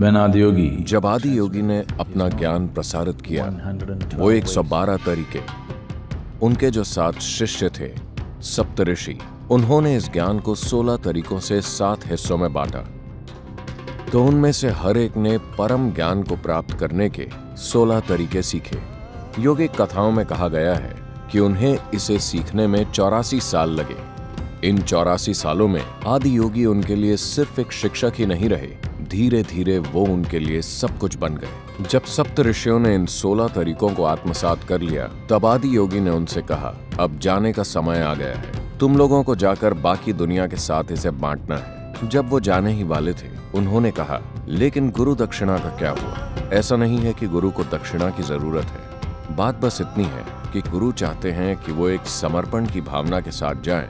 When Adiyogi जब आदि योगी ने अपना ज्ञान प्रसारित किया, वो 112 तरीके, उनके जो 7 शिष्य थे सप्तऋषि, उन्होंने इस ज्ञान को 16 तरीकों से 7 हिस्सों में बांटा। तो उनमें से हर एक ने परम ज्ञान को प्राप्त करने के 16 तरीके सीखे। योगिक कथाओं में कहा गया है कि उन्हें इसे सीखने में 84 साल लगे। इन 84 सालों में आदि योगी उनके लिए सिर्फ एक शिक्षक ही नहीं रहे, धीरे धीरे वो उनके लिए सब कुछ बन गए। जब सप्त ऋषियों ने इन 16 तरीकों को आत्मसात कर लिया, तब आदि योगी ने उनसे कहा, अब जाने का समय आ गया है, तुम लोगों को जाकर बाकी दुनिया के साथ इसे बांटना है। जब वो जाने ही वाले थे, उन्होंने कहा, लेकिन गुरु दक्षिणा का क्या हुआ? ऐसा नहीं है कि गुरु को दक्षिणा की जरूरत है, बात बस इतनी है कि गुरु चाहते हैं कि वो एक समर्पण की भावना के साथ जाएं,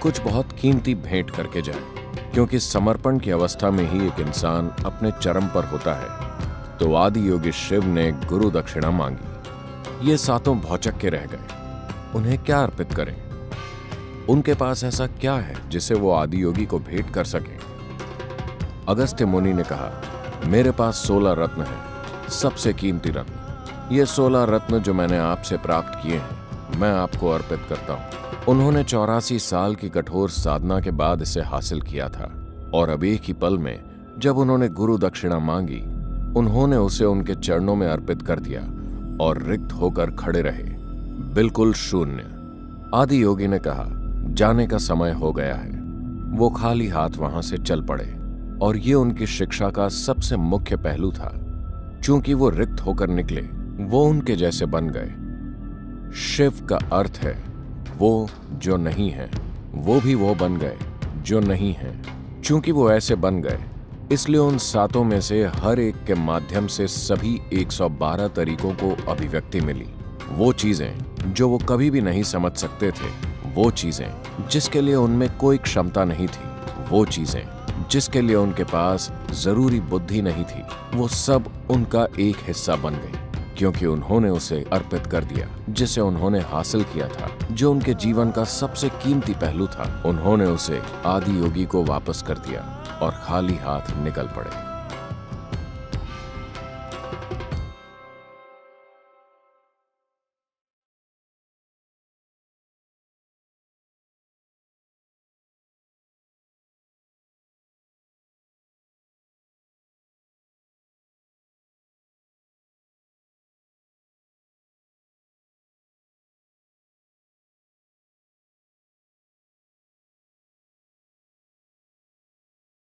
कुछ बहुत कीमती भेंट करके जाएं, क्योंकि समर्पण की अवस्था में ही एक इंसान अपने चरम पर होता है। तो आदि योगी शिव ने गुरु दक्षिणा मांगी। ये सातों भौचक्के रह गए, उन्हें क्या अर्पित करें? उनके पास ऐसा क्या है जिसे वो आदि योगी को भेंट कर सकें? अगस्त्य मुनि ने कहा, मेरे पास 16 रत्न हैं, सबसे कीमती रत्न। ये 16 रत्न जो मैंने आपसे प्राप्त किए हैं, मैं आपको अर्पित करता हूं। उन्होंने 84 साल की कठोर साधना के बाद इसे हासिल किया था, और अब एक ही पल में जब उन्होंने गुरु दक्षिणा मांगी, उन्होंने उसे उनके चरणों में अर्पित कर दिया और रिक्त होकर खड़े रहे, बिल्कुल शून्य। आदि योगी ने कहा, जाने का समय हो गया है। वो खाली हाथ वहां से चल पड़े, और ये उनकी शिक्षा का सबसे मुख्य पहलू था। चूंकि वो रिक्त होकर निकले, वो उनके जैसे बन गए। शिव का अर्थ है वो जो नहीं है, वो भी वो बन गए जो नहीं है। चूंकि वो ऐसे बन गए, इसलिए उन सातों में से हर एक के माध्यम से सभी 112 तरीकों को अभिव्यक्ति मिली। वो चीजें जो वो कभी भी नहीं समझ सकते थे, वो चीजें जिसके लिए उनमें कोई क्षमता नहीं थी, वो चीजें जिसके लिए उनके पास जरूरी बुद्धि नहीं थी, वो सब उनका एक हिस्सा बन गई, क्योंकि उन्होंने उसे अर्पित कर दिया जिसे उन्होंने हासिल किया था, जो उनके जीवन का सबसे कीमती पहलू था। उन्होंने उसे आदि योगी को वापस कर दिया और खाली हाथ निकल पड़े।